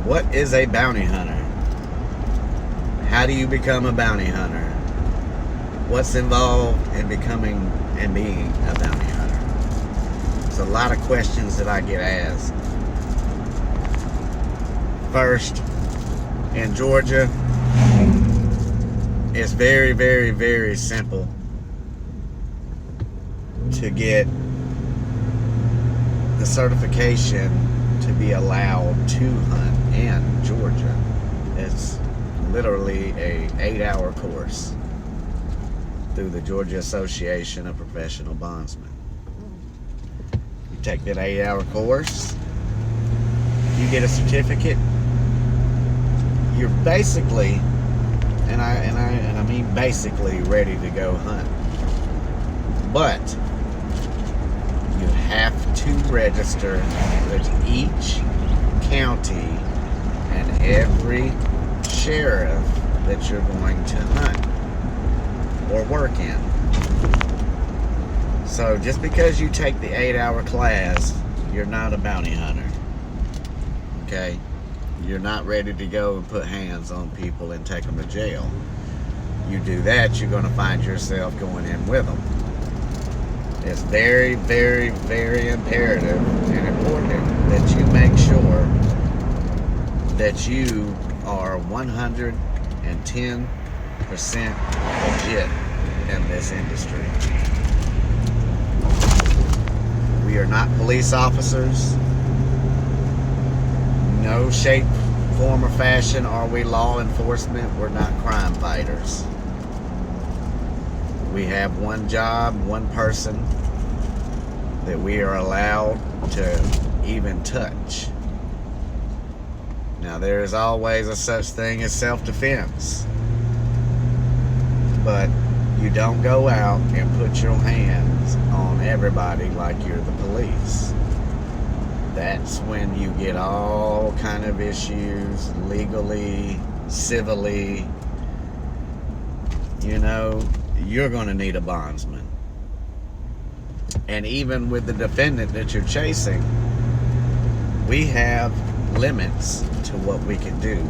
What is a bounty hunter? How do you become a bounty hunter? What's involved in becoming and being a bounty hunter? There's a lot of questions that I get asked. First, in Georgia, it's very, very, very simple to get the certification to be allowed to hunt in Georgia. It's literally a 8-hour course through the Georgia Association of Professional Bondsmen. You take that 8-hour course, you get a certificate. You're basically, and I mean basically, ready to go hunt. But you have to register with each county and every sheriff that you're going to hunt or work in. So just because you take the 8-hour class, you're not a bounty hunter. Okay? You're not ready to go and put hands on people and take them to jail. You do that, you're going to find yourself going in with them. It's very, very, very imperative and important that you make sure that you are 110% legit in this industry. We are not police officers. No shape, form, or fashion are we law enforcement. We're not crime fighters. We have one job, one person that we are allowed to even touch. Now, there is always a such thing as self-defense, but you don't go out and put your hands on everybody like you're the police. That's when you get all kind of issues, legally, civilly. You know, you're going to need a bondsman. And even with the defendant that you're chasing, we have limits to what we can do.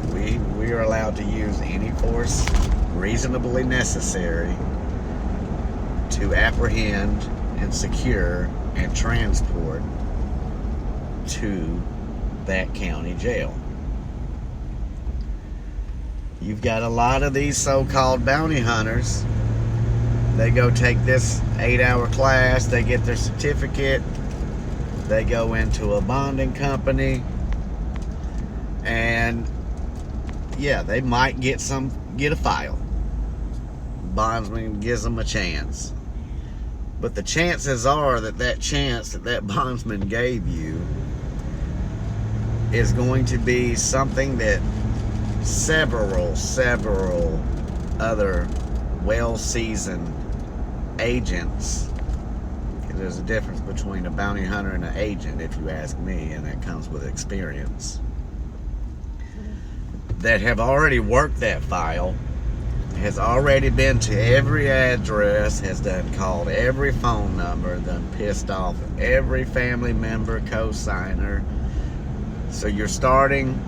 We are allowed to use any force reasonably necessary to apprehend and secure and transport to that county jail. You've got a lot of these so-called bounty hunters. They go take this 8-hour class, they get their certificate, they go into a bonding company, and yeah, they might get a file. Bondsman gives them a chance. But the chances are that chance that bondsman gave you is going to be something that several other well-seasoned agents, there's a difference between a bounty hunter and an agent, if you ask me, and that comes with experience, that have already worked that file, has already been to every address, has done called every phone number, done pissed off every family member, co-signer. So you're starting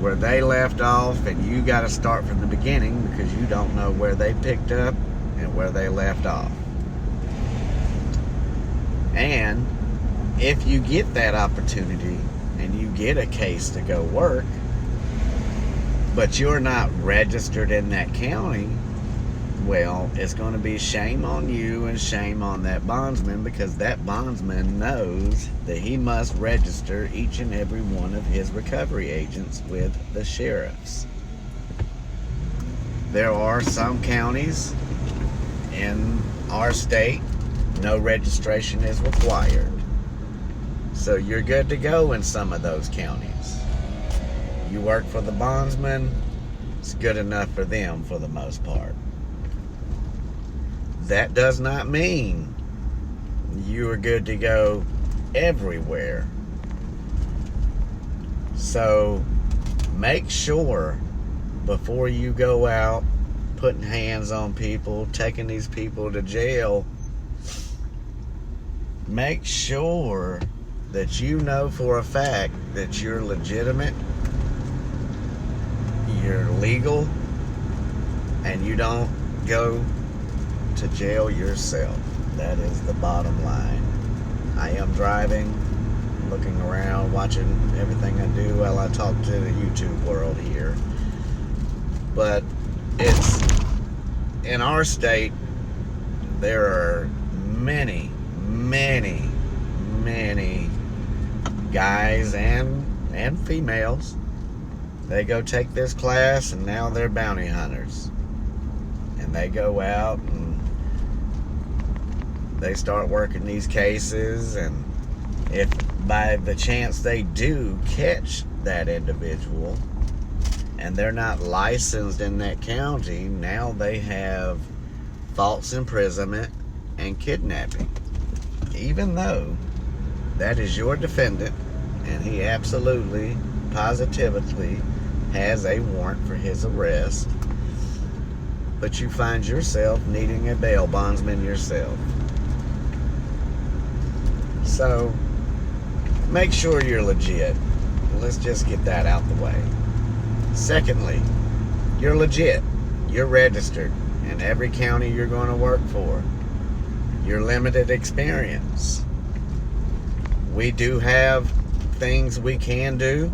where they left off, and you got to start from the beginning because you don't know where they picked up and where they left off. And if you get that opportunity and you get a case to go work, but you're not registered in that county, well, it's going to be shame on you and shame on that bondsman, because that bondsman knows that he must register each and every one of his recovery agents with the sheriffs. There are some counties in our state, no registration is required. So you're good to go in some of those counties. You work for the bondsman, it's good enough for them for the most part. That does not mean you are good to go everywhere. So make sure before you go out putting hands on people, taking these people to jail, make sure that you know for a fact that you're legitimate you're legal and you don't go to jail yourself. That is the bottom line. I am driving, looking around, watching everything I do while I talk to the YouTube world here. But it's in our state, there are many guys and females. They go take this class and now they're bounty hunters. And they go out and they start working these cases, and if by the chance they do catch that individual and they're not licensed in that county, now they have false imprisonment and kidnapping, even though that is your defendant and he absolutely, positively has a warrant for his arrest, but you find yourself needing a bail bondsman yourself. So make sure you're legit. Let's just get that out the way. Secondly, you're legit. You're registered in every county you're going to work for. Your limited experience. We do have things we can do.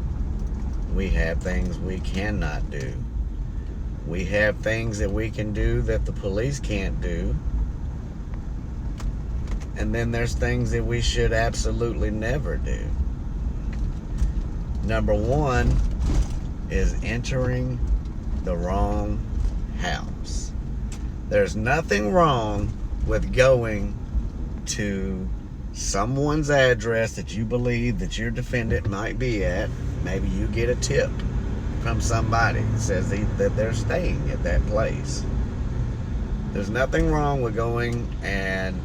We have things we cannot do. We have things that we can do that the police can't do. And then there's things that we should absolutely never do. Number one is entering the wrong house. There's nothing wrong with going to someone's address that you believe that your defendant might be at. Maybe you get a tip from somebody that says that they're staying at that place. There's nothing wrong with going and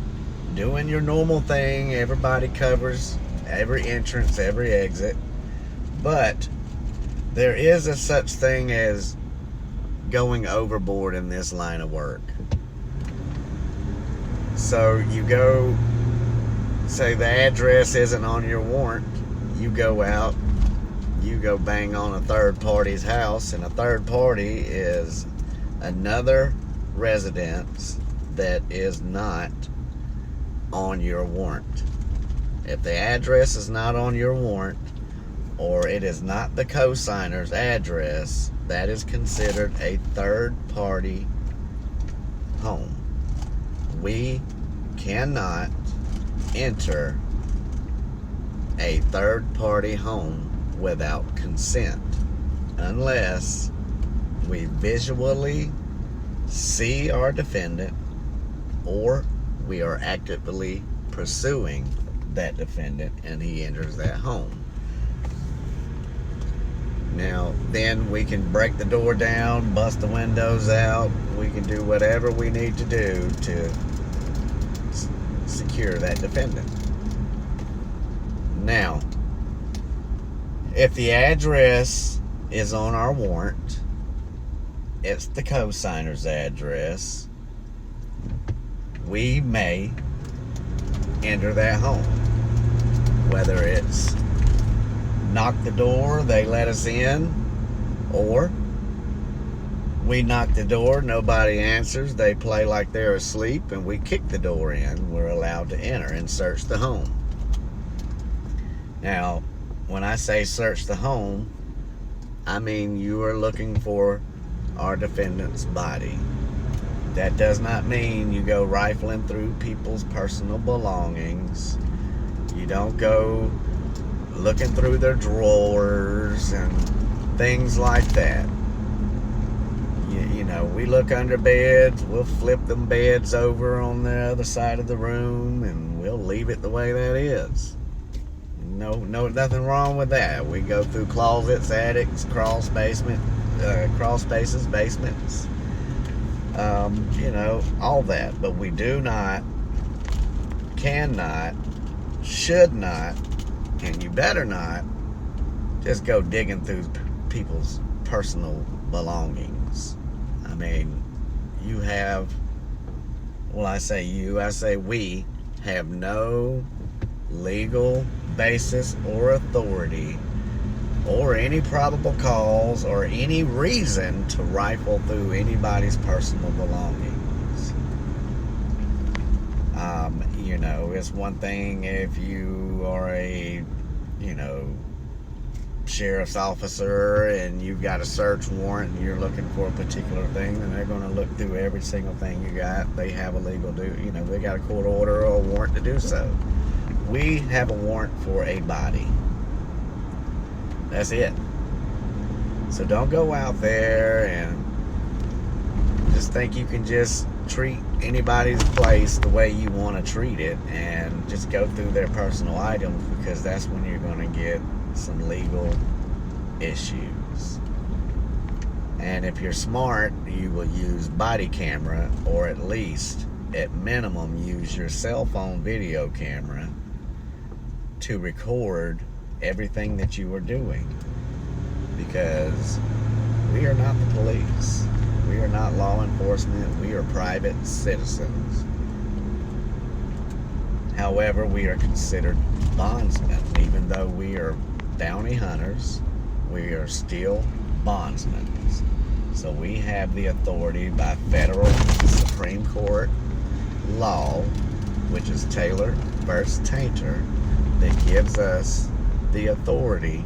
doing your normal thing. Everybody covers every entrance, every exit. But there is a such thing as going overboard in this line of work. So you go, say the address isn't on your warrant, you go out, you go bang on a third party's house, and a third party is another residence that is not on your warrant. If the address is not on your warrant, or it is not the co-signer's address, that is considered a third party home. We cannot enter a third party home without consent unless we visually see our defendant or we are actively pursuing that defendant and he enters that home. Now, then we can break the door down, bust the windows out. We can do whatever we need to do to secure that defendant. Now, if the address is on our warrant, it's the co-signer's address, we may enter that home. Whether it's knock the door, they let us in, or we knock the door, nobody answers, they play like they're asleep, and we kick the door in. We're allowed to enter and search the home. Now, when I say search the home, I mean you are looking for our defendant's body. That does not mean you go rifling through people's personal belongings. You don't go looking through their drawers and things like that. You know, we look under beds, we'll flip them beds over on the other side of the room, and we'll leave it the way that is. No, nothing wrong with that. We go through closets, attics, crawl spaces, basements, you know, all that. But we do not, cannot, should not, and you better not just go digging through people's personal belongings. I mean, you have, well, I say you, I say we have no legal basis or authority or any probable cause or any reason to rifle through anybody's personal belongings. You know, it's one thing if you are a, you know, sheriff's officer and you've got a search warrant and you're looking for a particular thing, and they're going to look through every single thing you got. They have a legal you know, they got a court order or a warrant to do so. We have a warrant for a body. That's it. So don't go out there and just think you can just treat anybody's place the way you want to treat it and just go through their personal items, because that's when you're going to get some legal issues. And if you're smart, you will use body camera, or at least, at minimum, use your cell phone video camera to record everything that you are doing, because we are not the police. We are not law enforcement. We are private citizens. However, we are considered bondsmen. Even though we are bounty hunters, we are still bondsmen. So we have the authority by federal Supreme Court law, which is Taylor versus Tainter, that gives us the authority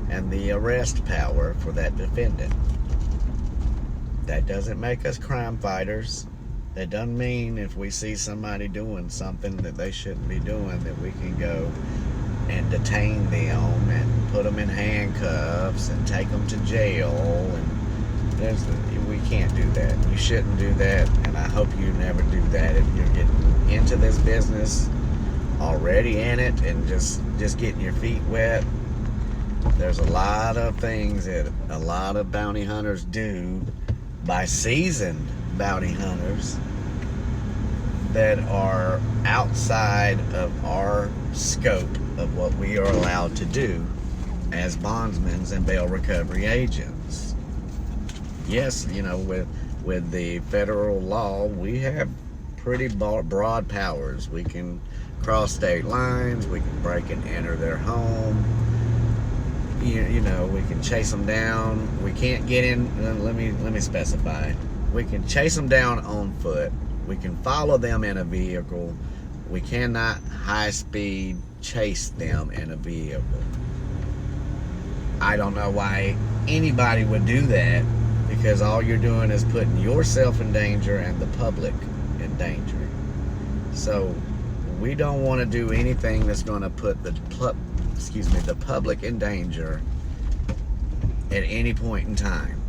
and the arrest power for that defendant. That doesn't make us crime fighters. That doesn't mean if we see somebody doing something that they shouldn't be doing, that we can go and detain them and put them in handcuffs and take them to jail. And we can't do that. You shouldn't do that, and I hope you never do that. If you're getting into this business, already in it, and just getting your feet wet, there's a lot of things that a lot of bounty hunters do, by seasoned bounty hunters, that are outside of our scope of what we are allowed to do as bondsmen and bail recovery agents. Yes, you know, with the federal law, we have pretty broad powers. We can cross state lines, we can break and enter their home, you know, we can chase them down. We can't get in, let me specify. We can chase them down on foot. We can follow them in a vehicle. We cannot high speed chase them in a vehicle. I don't know why anybody would do that, because all you're doing is putting yourself in danger and the public in danger. So we don't want to do anything that's going to put the public in danger at any point in time.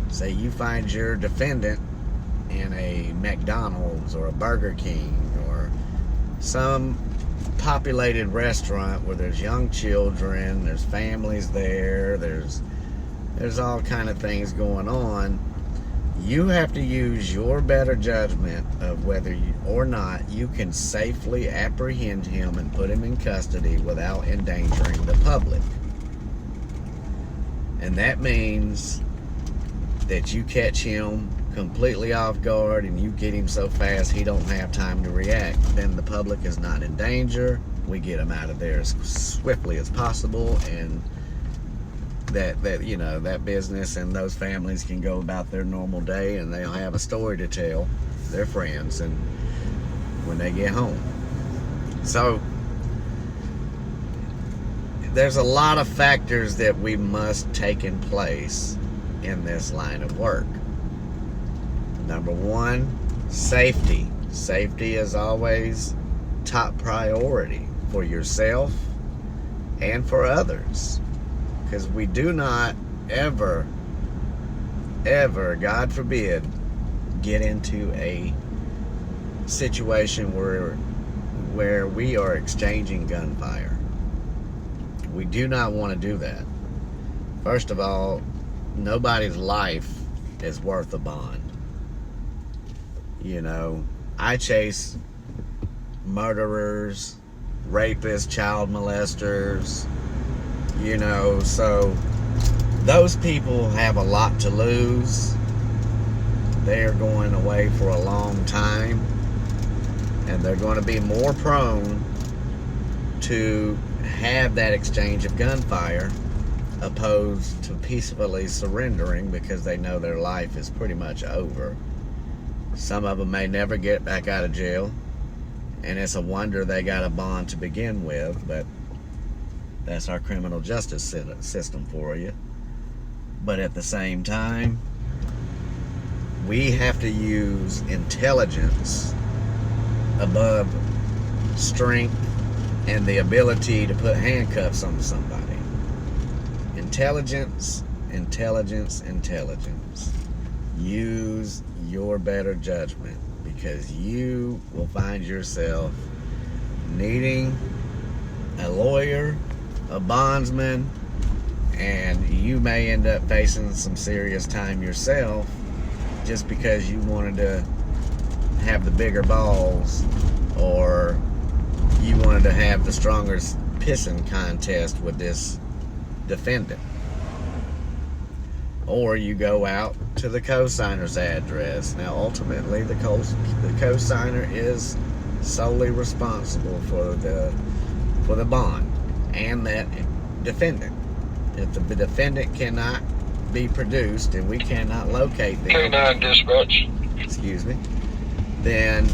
Say you find your defendant in a McDonald's or a Burger King or some populated restaurant where there's young children, there's families there, there's all kind of things going on. You have to use your better judgment of whether you, or not, you can safely apprehend him and put him in custody without endangering the public. And that means that you catch him completely off guard and you get him so fast he don't have time to react. Then the public is not in danger. We get him out of there as swiftly as possible, and that you know, that business and those families can go about their normal day, and they'll have a story to tell their friends and when they get home. So there's a lot of factors that we must take in place in this line of work. Number one, safety. Safety is always top priority for yourself and for others. Because we do not ever, God forbid, get into a situation where we are exchanging gunfire. We do not want to do that. First of all, nobody's life is worth a bond. You know, I chase murderers, rapists, child molesters, you know, so those people have a lot to lose. They are going away for a long time, and they're going to be more prone to have that exchange of gunfire opposed to peacefully surrendering because they know their life is pretty much over. Some of them may never get back out of jail, and it's a wonder they got a bond to begin with, but that's our criminal justice system for you. But at the same time, we have to use intelligence above strength and the ability to put handcuffs on somebody. Intelligence, intelligence, intelligence. Use your better judgment, because you will find yourself needing a lawyer, a bondsman, and you may end up facing some serious time yourself just because you wanted to have the bigger balls, or you wanted to have the strongest pissing contest with this defendant. Or you go out to the co-signer's address. Now ultimately the co-signer is solely responsible for the bond and that defendant. If the defendant cannot be produced and we cannot locate them, K9 dispatch, excuse me, then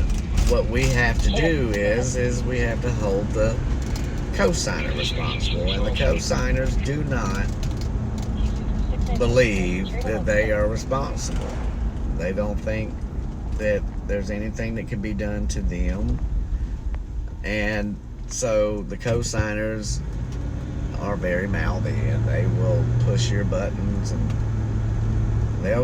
what we have to do is we have to hold the co-signer responsible, and the co-signers do not believe that they are responsible. They don't think that there's anything that can be done to them, and so the co-signers are very mouthy, and they will push your buttons, and they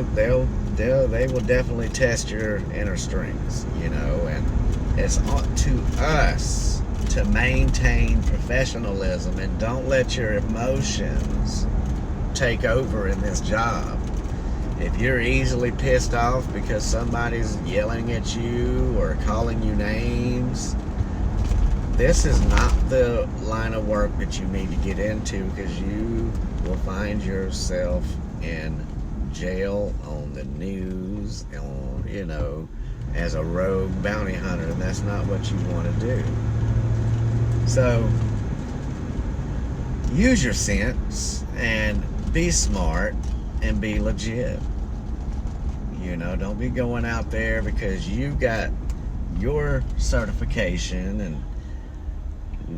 will definitely test your inner strengths, you know. And it's up to us to maintain professionalism and don't let your emotions take over in this job. If you're easily pissed off because somebody's yelling at you or calling you names, this is not the line of work that you need to get into, because you will find yourself in jail, on the news, on, you know, as a rogue bounty hunter, and that's not what you want to do. So use your sense and be smart and be legit. You know, don't be going out there because you got your certification and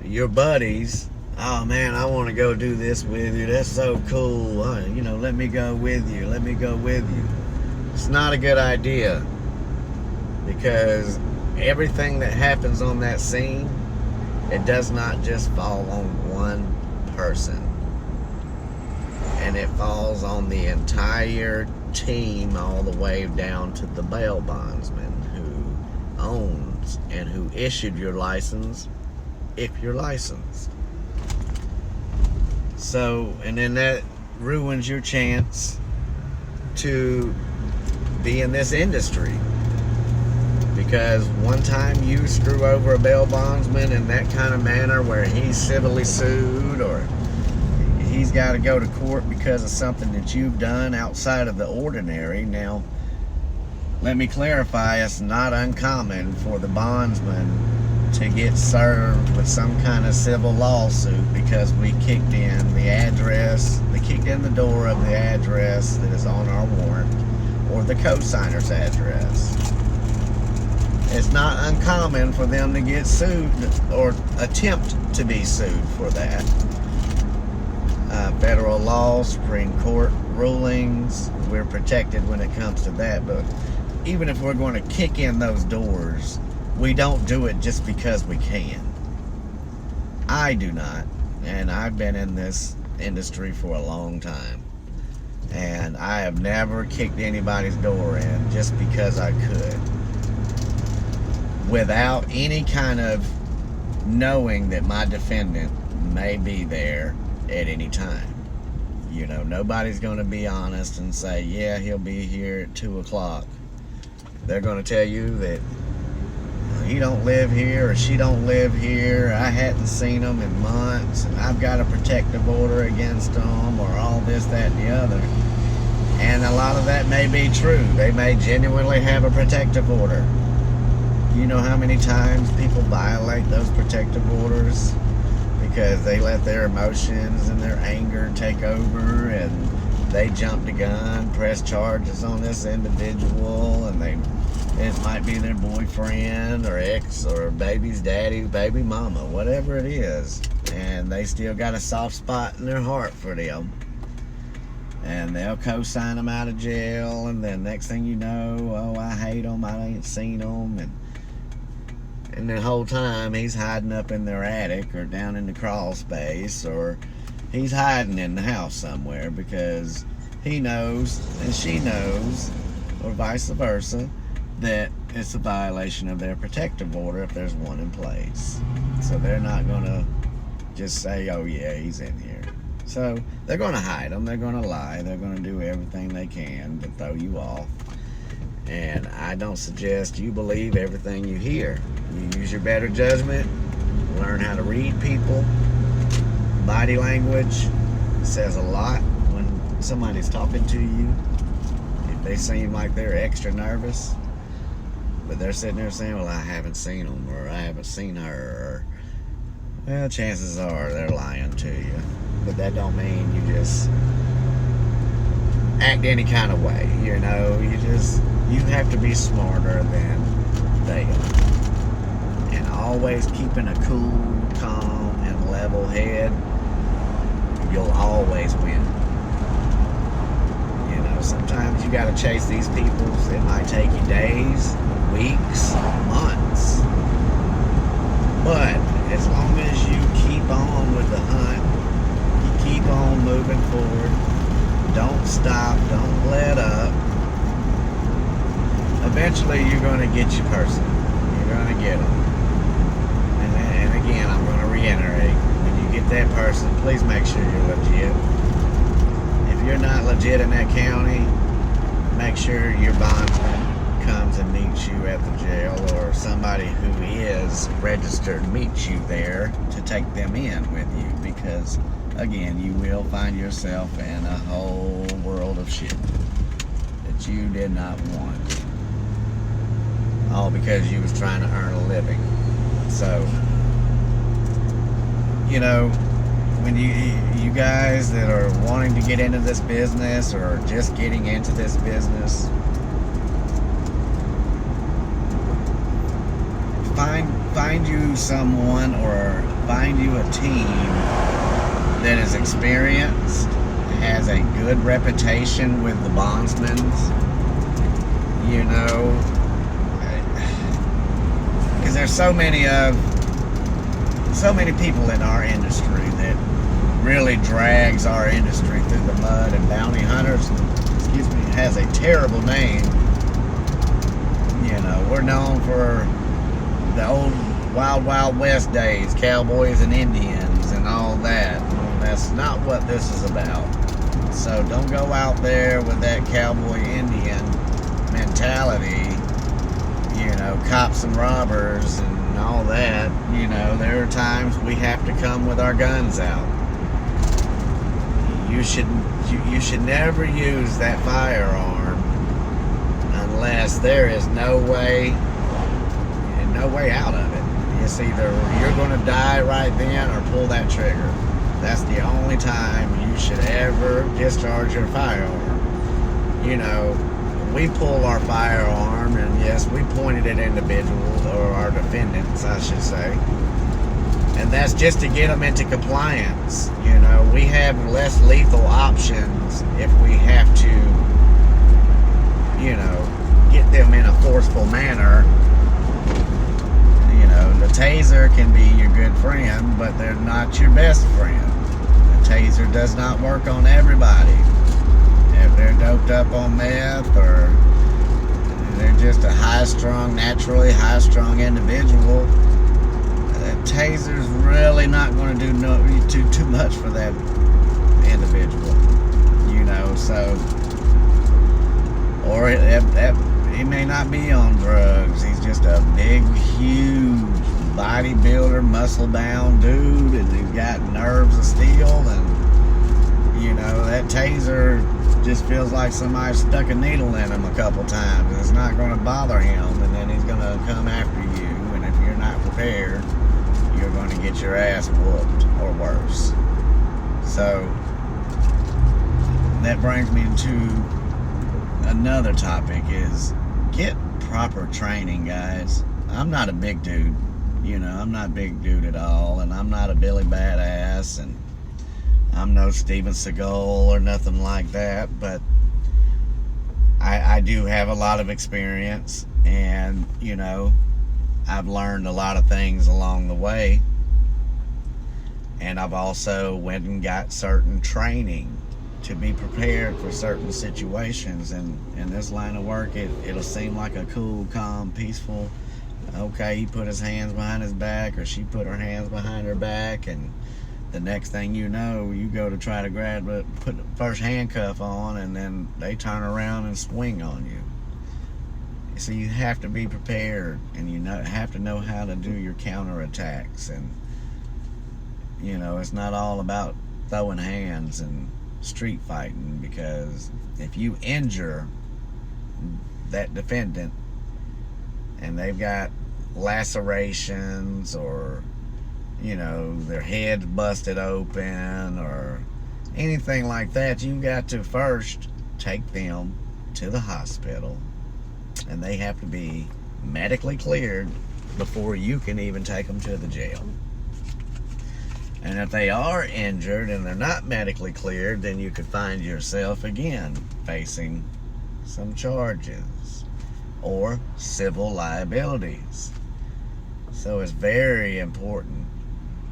your buddies, oh man, I want to go do this with you, that's so cool, you know, let me go with you, let me go with you. It's not a good idea, because everything that happens on that scene, it does not just fall on one person, and it falls on the entire team, all the way down to the bail bondsman who owns and who issued your license, if you're licensed. So, and then that ruins your chance to be in this industry, because one time you screw over a bail bondsman in that kind of manner where he's civilly sued, or he's got to go to court because of something that you've done outside of the ordinary. Now, let me clarify, it's not uncommon for the bondsman to get served with some kind of civil lawsuit because we kicked in the address, they kicked in the door of the address that is on our warrant, or the co-signer's address. It's not uncommon for them to get sued or attempt to be sued for that. Federal law, Supreme Court rulings, we're protected when it comes to that. But even if we're going to kick in those doors, we don't do it just because we can. I do not, and I've been in this industry for a long time, and I have never kicked anybody's door in just because I could, without any kind of knowing that my defendant may be there at any time. You know, nobody's going to be honest and say, yeah, he'll be here at 2 o'clock. They're going to tell you that he don't live here or she don't live here, I hadn't seen them in months, and I've got a protective order against them, or all this, that, and the other. And a lot of that may be true. They may genuinely have a protective order. You know how many times people violate those protective orders because they let their emotions and their anger take over, and they jump the gun, press charges on this individual, and it might be their boyfriend or ex or baby's daddy, baby mama, whatever it is, and they still got a soft spot in their heart for them. And they'll co-sign them out of jail, and then next thing you know, oh, I hate them, I ain't seen them, and the whole time he's hiding up in their attic or down in the crawl space, or he's hiding in the house somewhere because he knows and she knows, or vice versa, that it's a violation of their protective order if there's one in place. So they're not going to just say, oh yeah, he's in here. So they're going to hide them, they're going to lie, they're going to do everything they can to throw you off. And I don't suggest you believe everything you hear. You use your better judgment, learn how to read people. Body language says a lot when somebody's talking to you. If they seem like they're extra nervous, but they're sitting there saying, well, I haven't seen them, or I haven't seen her, or, well, chances are they're lying to you. But that don't mean you just act any kind of way, you know. You have to be smarter than they are. And always keeping a cool, calm, and level head, you'll always win. You know, sometimes you gotta chase these people. It might take you days, weeks, months. But as long as you keep on with the hunt, you keep on moving forward, don't stop, don't let up, eventually you're going to get your person. You're going to get them. And again, I'm going to reiterate, when you get that person, please make sure you're legit. If you're not legit in that county, make sure your bondsman comes and meets you at the jail, or somebody who is registered meets you there to take them in with you, because again, you will find yourself in a whole world of shit that you did not want, all because you was trying to earn a living. So, you know, when you guys that are wanting to get into this business or just getting into this business, find you someone, or find you a team that is experienced, has a good reputation with the bondsmen. You know, because there's so many people in our industry that really drags our industry through the mud, and bounty hunters, has a terrible name. You know, we're known for the old Wild Wild West days, cowboys and Indians and all that. That's not what this is about. So don't go out there with that cowboy Indian mentality, you know, cops and robbers and all that. You know, there are times we have to come with our guns out. You should never use that firearm unless there is no way out of it. It's either you're going to die right then or pull that trigger. That's the only time you should ever discharge your firearm. You know, we pull our firearm, and yes, we pointed at individuals, or our defendants, I should say. And that's just to get them into compliance. You know, we have less lethal options if we have to, you know, get them in a forceful manner. You know, the taser can be your good friend, but they're not your best friend. The taser does not work on everybody. If they're doped up on meth, or they're just a naturally high-strung individual, that taser's really not going to do too much for that individual. You know, so, or he may not be on drugs. He's just a big, huge bodybuilder, muscle-bound dude, and he's got nerves of steel, and, you know, that taser just feels like somebody stuck a needle in him a couple times, and it's not going to bother him, and then he's going to come after you, and if you're not prepared, you're going to get your ass whooped or worse. So that brings me to another topic, is get proper training, guys. I'm not a big dude, I'm not a big dude at all, and I'm not a Billy Badass, and I'm no Steven Seagal or nothing like that, but I do have a lot of experience, and I've learned a lot of things along the way, and I've also went and got certain training to be prepared for certain situations. And in this line of work, it'll seem like a cool, calm, peaceful, okay, he put his hands behind his back, or she put her hands behind her back, and the next thing you know, you go to try to put the first handcuff on, and then they turn around and swing on you. So you have to be prepared, and have to know how to do your counterattacks. And it's not all about throwing hands and street fighting, because if you injure that defendant and they've got lacerations, or their head's busted open or anything like that, you got to first take them to the hospital, and they have to be medically cleared before you can even take them to the jail. And if they are injured and they're not medically cleared, then you could find yourself again facing some charges or civil liabilities. So it's very important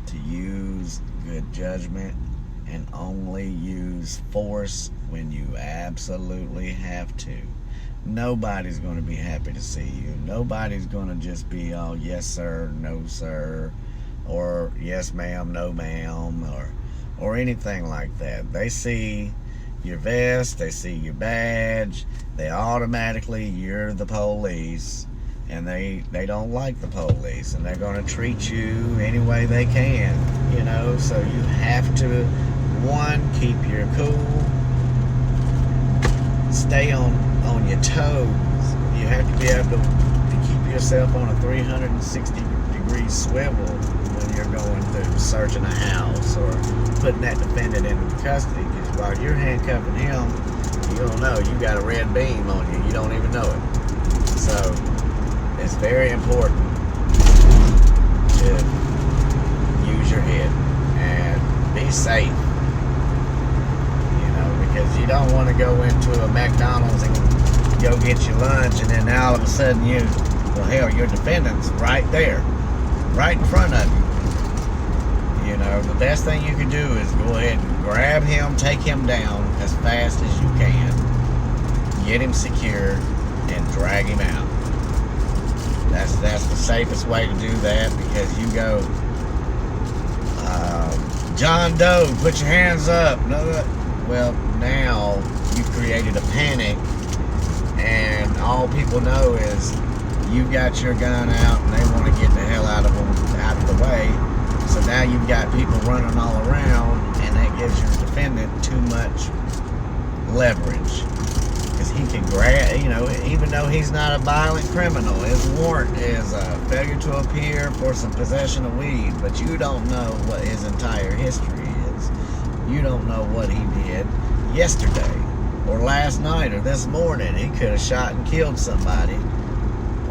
to use good judgment and only use force when you absolutely have to. Nobody's going to be happy to see you. Nobody's going to just be all yes sir, no sir, or yes ma'am, no ma'am, or anything like that. They see your vest, they see your badge, they automatically, you're the police, and they don't like the police, and they're going to treat you any way they can, so you have to, one, keep your cool, stay on your toes. You have to be able to keep yourself on a 360-degree swivel when you're going through searching a house or putting that defendant into custody, because while you're handcuffing him, you don't know, you got a red beam on you, you don't even know it. So it's very important to use your head and be safe, because you don't want to go into a McDonald's and go get your lunch, and then now all of a sudden your defendant's right there, right in front of you. The best thing you can do is go ahead and grab him, take him down as fast as you can, get him secured, and drag him out. That's the safest way to do that, because you go, John Doe, put your hands up. No, well, now you created a panic, and all people know is you got your gun out, and they want to get the hell out of the way. So now you've got people running all around, and that gives your defendant too much leverage. Because he can grab, even though he's not a violent criminal, his warrant is a failure to appear for some possession of weed, but you don't know what his entire history is. You don't know what he did yesterday, or last night, or this morning. He could have shot and killed somebody,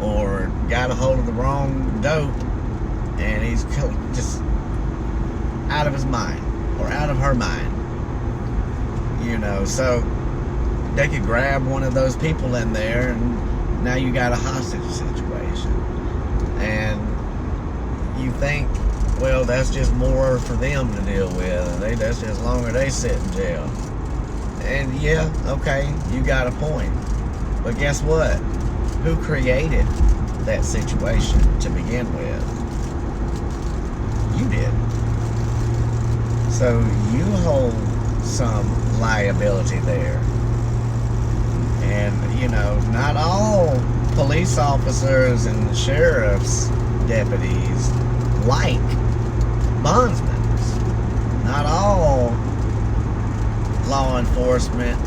or got a hold of the wrong dope, and he's just out of his mind, or out of her mind. So they could grab one of those people in there, and now you got a hostage situation. And you think, well, that's just more for them to deal with, and that's just longer they sit in jail. And yeah, okay, you got a point. But guess what? Who created that situation to begin with? You did. So you hold some liability there. And, not all police officers and sheriff's deputies like bondsmen. Not all law enforcement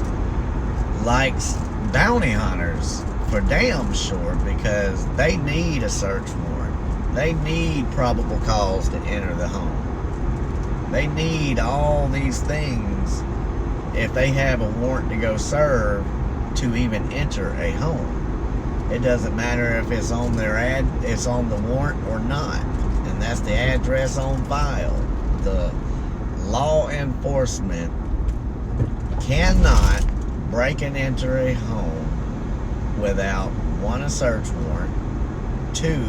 likes bounty hunters, for damn sure, because they need a search warrant. They need probable cause to enter the home. They need all these things if they have a warrant to go serve to even enter a home. It doesn't matter if it's on it's on the warrant or not. And that's the address on file. The law enforcement cannot break and enter a home without, one, a search warrant, two,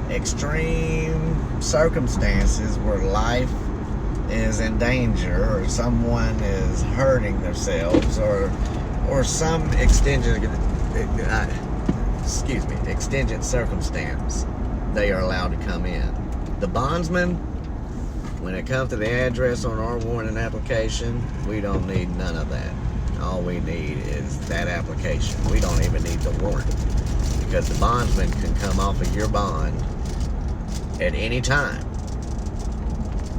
extreme circumstances where life is in danger or someone is hurting themselves or some extended circumstance, they are allowed to come in. The bondsman, when it comes to the address on our warrant and application, we don't need none of that. All we need is that application. We don't even need the warrant, because the bondsman can come off of your bond at any time,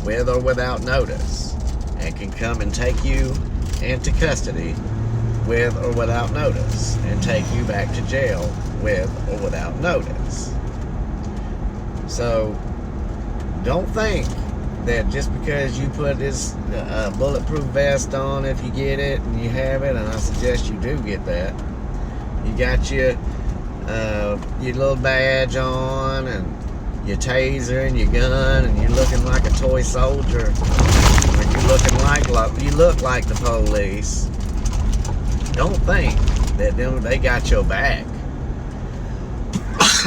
with or without notice, and can come and take you into custody with or without notice, and take you back to jail with or without notice. So don't think that just because you put this bulletproof vest on, if you get it and you have it, and I suggest you do get that, you got your little badge on and your taser and your gun, and you're looking like a toy soldier, or you look like the police. Don't think that they got your back.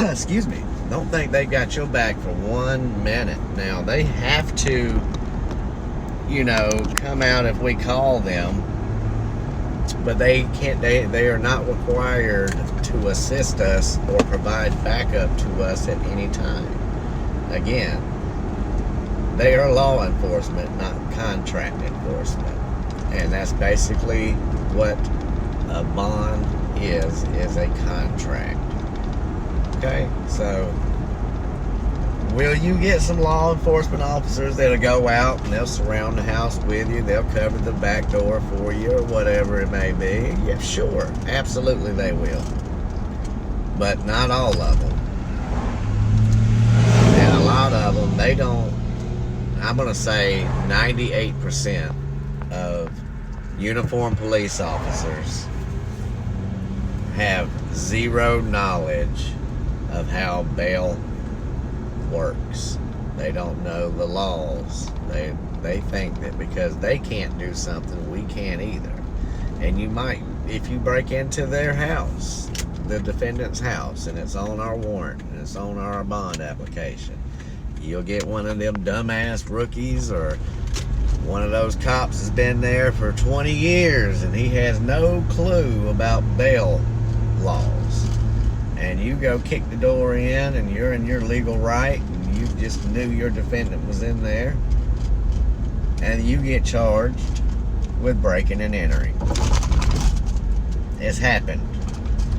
Excuse me. Don't think they got your back for 1 minute. Now, they have to, come out if we call them, but they can't. They are not required to assist us or provide backup to us at any time. Again, they are law enforcement, not contract enforcement, and that's basically what a bond is a contract. Okay, so will you get some law enforcement officers that'll go out and they'll surround the house with you, they'll cover the back door for you, or whatever it may be? Yeah, sure, absolutely they will, but not all of them. And a lot of them, they don't. I'm going to say 98% of uniformed police officers have zero knowledge of how bail works. They don't know the laws. They think that because they can't do something, we can't either. And you might, if you break into their house, the defendant's house, and it's on our warrant and it's on our bond application, you'll get one of them dumbass rookies, or one of those cops has been there for 20 years and he has no clue about bail laws, and you go kick the door in and you're in your legal right, and you just knew your defendant was in there, and you get charged with breaking and entering. It's happened.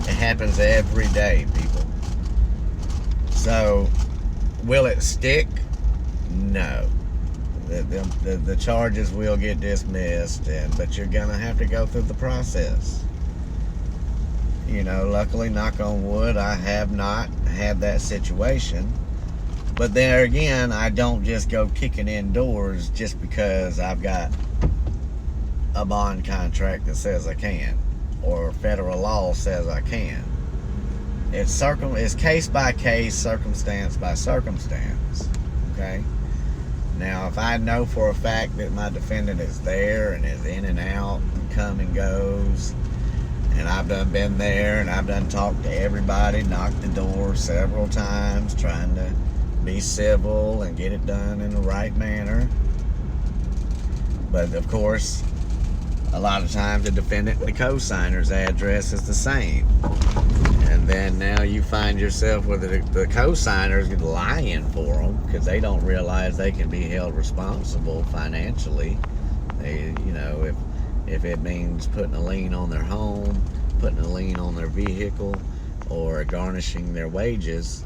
It happens every day, people. So will it stick? No. The charges will get dismissed, but you're gonna have to go through the process. Luckily, knock on wood, I have not had that situation. But there again, I don't just go kicking in doors just because I've got a bond contract that says I can, or federal law says I can. It's case by case, circumstance by circumstance. Okay? Now, if I know for a fact that my defendant is there and is in and out and come and goes, and I've done been there and I've done talked to everybody, knocked the door several times, trying to be civil and get it done in the right manner. But of course, a lot of times the defendant and the co-signer's address is the same. And then now you find yourself with the co-signers lying for them because they don't realize they can be held responsible financially. If it means putting a lien on their home, putting a lien on their vehicle, or garnishing their wages,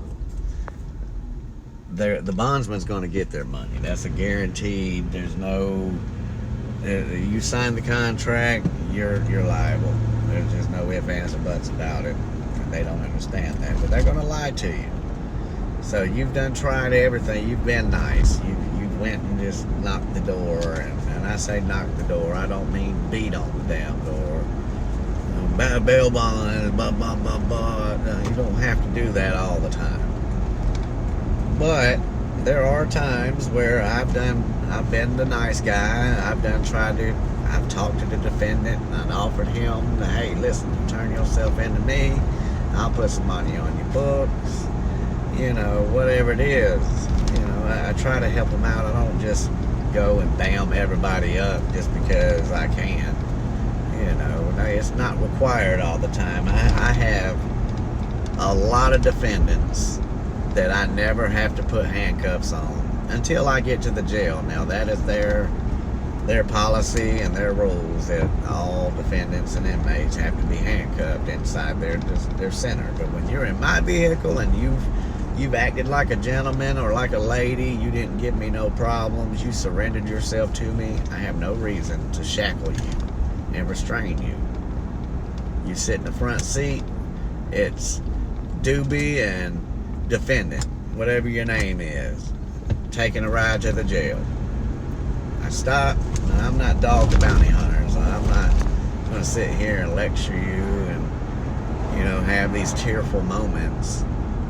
the bondsman's going to get their money. That's a guaranteed. There's no. You sign the contract, you're liable. There's just no ifs, ands, or buts about it. And they don't understand that, but they're going to lie to you. So you've done tried everything. You've been nice. You went and just knocked the door, and I say knock the door. I don't mean beat on the damn door. Bail Bondsmen, blah blah blah blah. No, you don't have to do that all the time. But there are times where I've been the nice guy. I've talked to the defendant and offered him, hey, listen, you turn yourself into me, I'll put some money on your books, whatever it is. I try to help them out. I don't just go and bam everybody up just because I can. It's not required all the time. I have a lot of defendants that I never have to put handcuffs on until I get to the jail. Now that is their policy and their rules, that all defendants and inmates have to be handcuffed inside their center. But when you're in my vehicle and you've acted like a gentleman or like a lady, you didn't give me no problems, you surrendered yourself to me, I have no reason to shackle you and restrain you. You sit in the front seat, it's Doobie and defendant, whatever your name is, taking a ride to the jail. I stop. I'm not Dog the Bounty Hunter, so I'm not going to sit here and lecture you and have these tearful moments,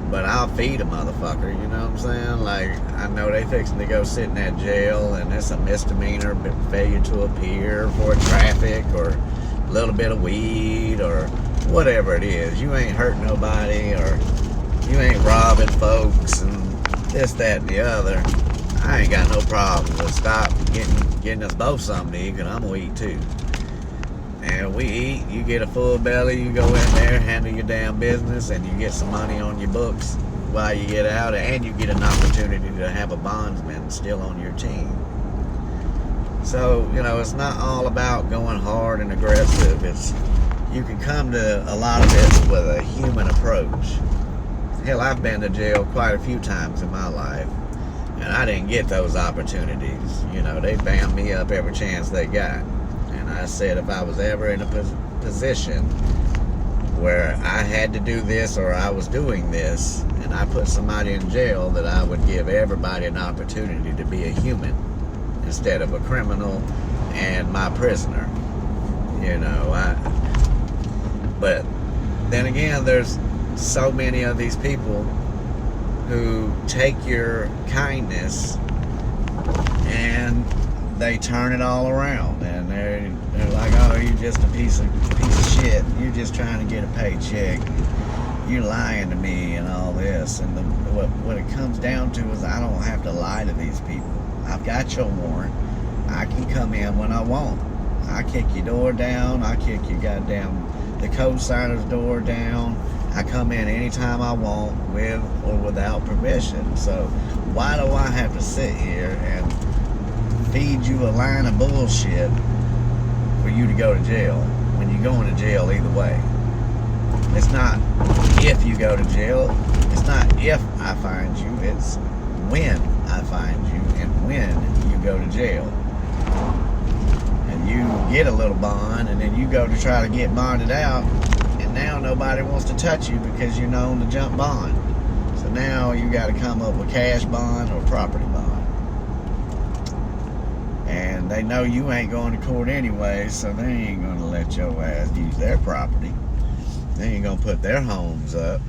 but I'll feed a motherfucker, you know what I'm saying? Like, I know they fixing to go sit in that jail and it's a misdemeanor, failure to appear for traffic or a little bit of weed or whatever it is. You ain't hurting nobody, or you ain't robbing folks and this, that, and the other. I ain't got no problem with stop getting us both something to eat, because I'm going to eat too. And we eat, you get a full belly, you go in there, handle your damn business, and you get some money on your books while you get out, and you get an opportunity to have a bondsman still on your team. So, it's not all about going hard and aggressive. You can come to a lot of this with a human approach. Hell, I've been to jail quite a few times in my life, and I didn't get those opportunities. They bammed me up every chance they got. And I said if I was ever in a position where I had to do this or I was doing this, and I put somebody in jail, that I would give everybody an opportunity to be a human instead of a criminal and my prisoner. But then again, there's so many of these people who take your kindness and they turn it all around, and they're like, oh, you're just a piece of shit, you're just trying to get a paycheck, you're lying to me and all this. And what it comes down to is I don't have to lie to these people. I've got your warrant. I can come in when I want. I kick your door down, I kick your the co-signer's door down. I come in anytime I want, with or without permission. So why do I have to sit here and feed you a line of bullshit for you to go to jail when you're going to jail either way? It's not if you go to jail. It's not if I find you. It's when I find you and when you go to jail. And you get a little bond, and then you go to try to get bonded out, and now nobody wants to touch you because you're known to jump bond. So now you got to come up with cash bond or property bond. And they know you ain't going to court anyway, so they ain't going to let your ass use their property. They ain't going to put their homes up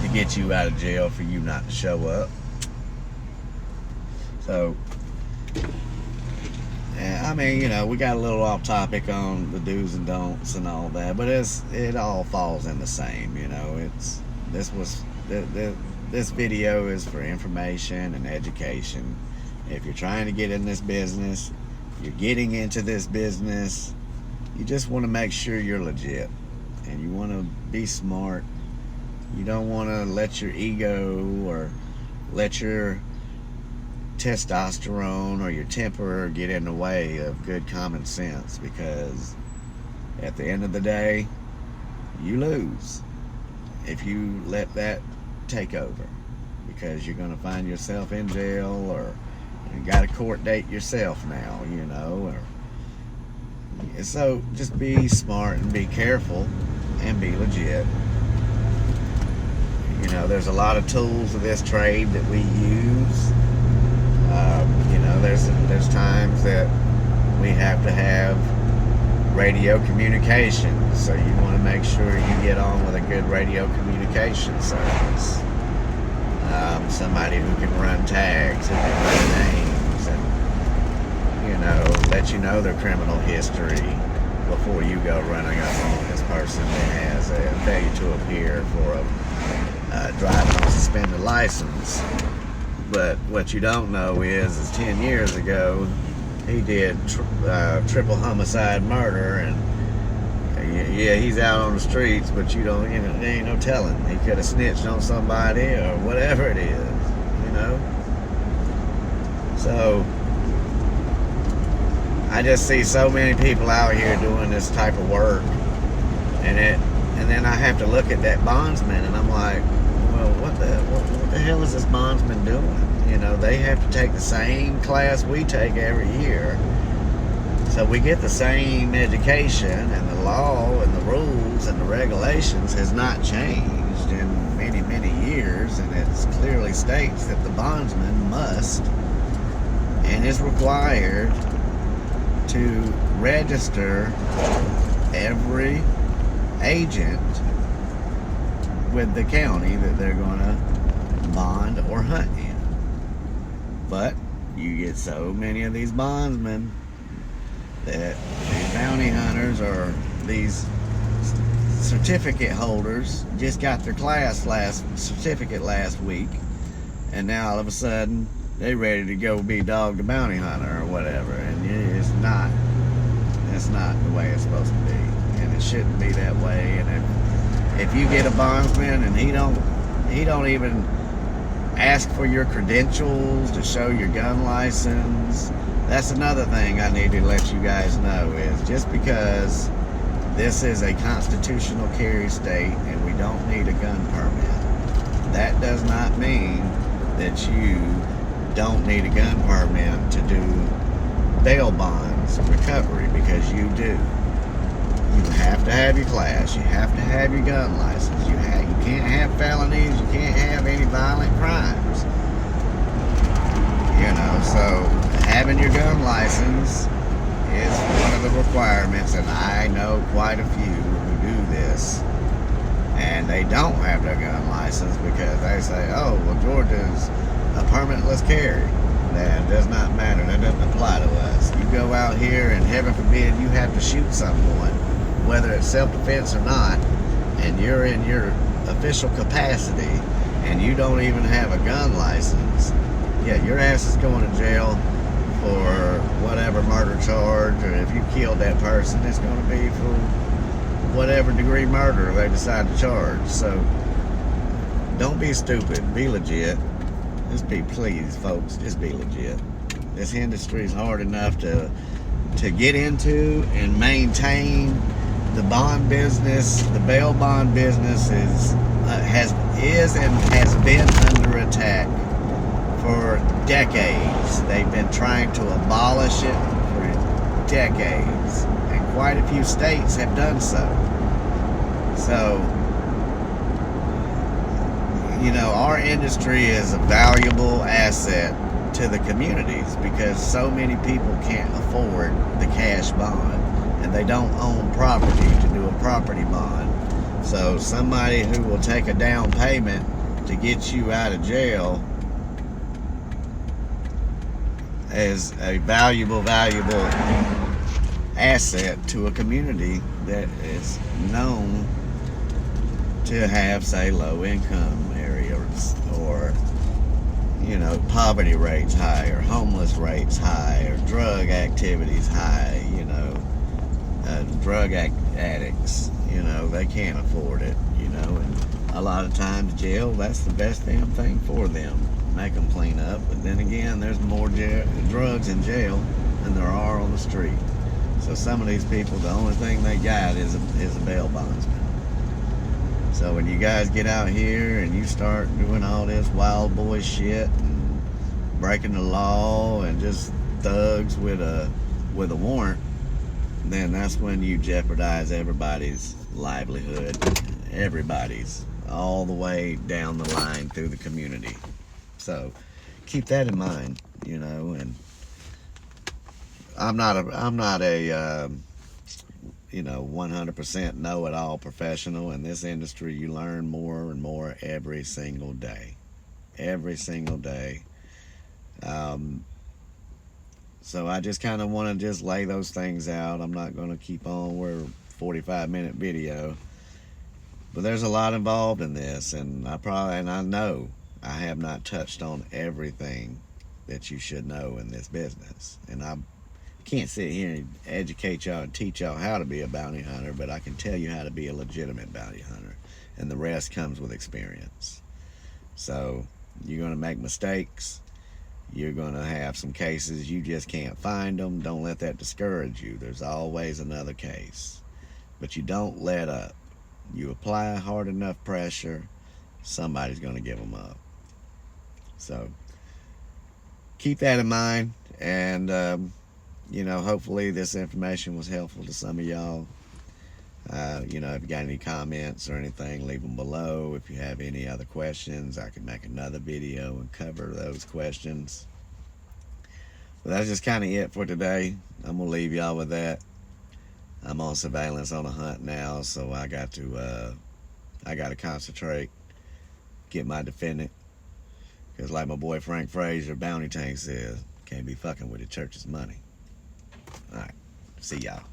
to get you out of jail for you not to show up. So, I mean, we got a little off topic on the do's and don'ts and all that, but it all falls in the same. This video is for information and education. If you're trying to get in this business, you're getting into this business, you just want to make sure you're legit, and you want to be smart. You don't want to let your ego or let your testosterone or your temper get in the way of good common sense, because at the end of the day, you lose if you let that take over, because you're going to find yourself in jail, or you got a court date yourself now, so just be smart and be careful and be legit. You know, there's a lot of tools of this trade that we use. You know, there's times that we have to have radio communication, so you want to make sure you get on with a good radio communication service. Somebody who can run tags, who can run names, and, you know, let you know their criminal history before you go running up on this person that has a failure to appear for a driving on suspended license. But what you don't know is 10 years ago, he did triple homicide murder, and yeah, he's out on the streets, but you don't, you know, there ain't no telling. He could have snitched on somebody or whatever it is, you know. So I just see so many people out here doing this type of work, and then I have to look at that bondsman, and I'm like, well, what the hell is this bondsman doing? You know, they have to take the same class we take every year. So we get the same education, and the law and the rules and the regulations has not changed in many, many years, and it clearly states that the bondsman must and is required to register every agent with the county that they're going to bond or hunt in. But you get so many of these bondsmen that these bounty hunters or these certificate holders just got their certificate last week, and now all of a sudden they ready to go be dog the bounty hunter or whatever, and that's not the way it's supposed to be, and it shouldn't be that way. And if you get a bondsman and he don't even ask for your credentials to show your gun license. That's another thing I need to let you guys know is just because this is a constitutional carry state and we don't need a gun permit, that does not mean that you don't need a gun permit to do bail bonds recovery, because you do. You have to have your class. You have to have your gun license. You can't have felonies. You can't have any violent crimes. You know, so having your gun license is one of the requirements, and I know quite a few who do this, and they don't have their gun license because they say, oh, well, Georgia's a permitless carry. That does not matter. That doesn't apply to us. You go out here and heaven forbid you have to shoot someone, whether it's self-defense or not, and you're in your official capacity and you don't even have a gun license, yeah, your ass is going to jail for whatever murder charge, or if you killed that person, it's going to be for whatever degree murder they decide to charge. So don't be stupid. Be legit. Please, folks, just be legit. This industry is hard enough to get into and maintain. The bond business, the bail bond business is and has been under attack for decades. They've been trying to abolish it for decades, and quite a few states have done so. So, you know, our industry is a valuable asset to the communities because so many people can't afford the cash bond, and they don't own property to do a property bond. So somebody who will take a down payment to get you out of jail is a valuable asset to a community that is known to have, say, low income areas, or, you know, poverty rates high, or homeless rates high, or drug activities high, you know, drug addicts, you know, they can't afford it, you know, and a lot of times jail, that's the best damn thing for them. Make them clean up. But then again, there's more drugs in jail than there are on the street. So some of these people, the only thing they got is a bail bondsman. So when you guys get out here and you start doing all this wild boy shit and breaking the law and just thugs with a warrant, then that's when you jeopardize everybody's livelihood, everybody's all the way down the line through the community. So keep that in mind, and I'm not a 100% know-it-all professional in this industry. You learn more and more every single day. Every single day. So I just kind of want to just lay those things out. I'm not going to keep on. We're 45-minute video. But there's a lot involved in this, and I know I have not touched on everything that you should know in this business. And I can't sit here and educate y'all and teach y'all how to be a bounty hunter, but I can tell you how to be a legitimate bounty hunter, and the rest comes with experience. So you're going to make mistakes. You're going to have some cases you just can't find them. Don't let that discourage you. There's always another case. But you don't let up. You apply hard enough pressure, somebody's going to give them up. So keep that in mind, and hopefully this information was helpful to some of y'all. If you got any comments or anything, leave them below. If you have any other questions, I could make another video and cover those questions. But that's just kind of it for today. I'm going to leave y'all with that. I'm on surveillance on a hunt now, so I got to concentrate, get my defendant. Because like my boy Frank Frazier, Bounty Tank, says, can't be fucking with the church's money. All right, see y'all.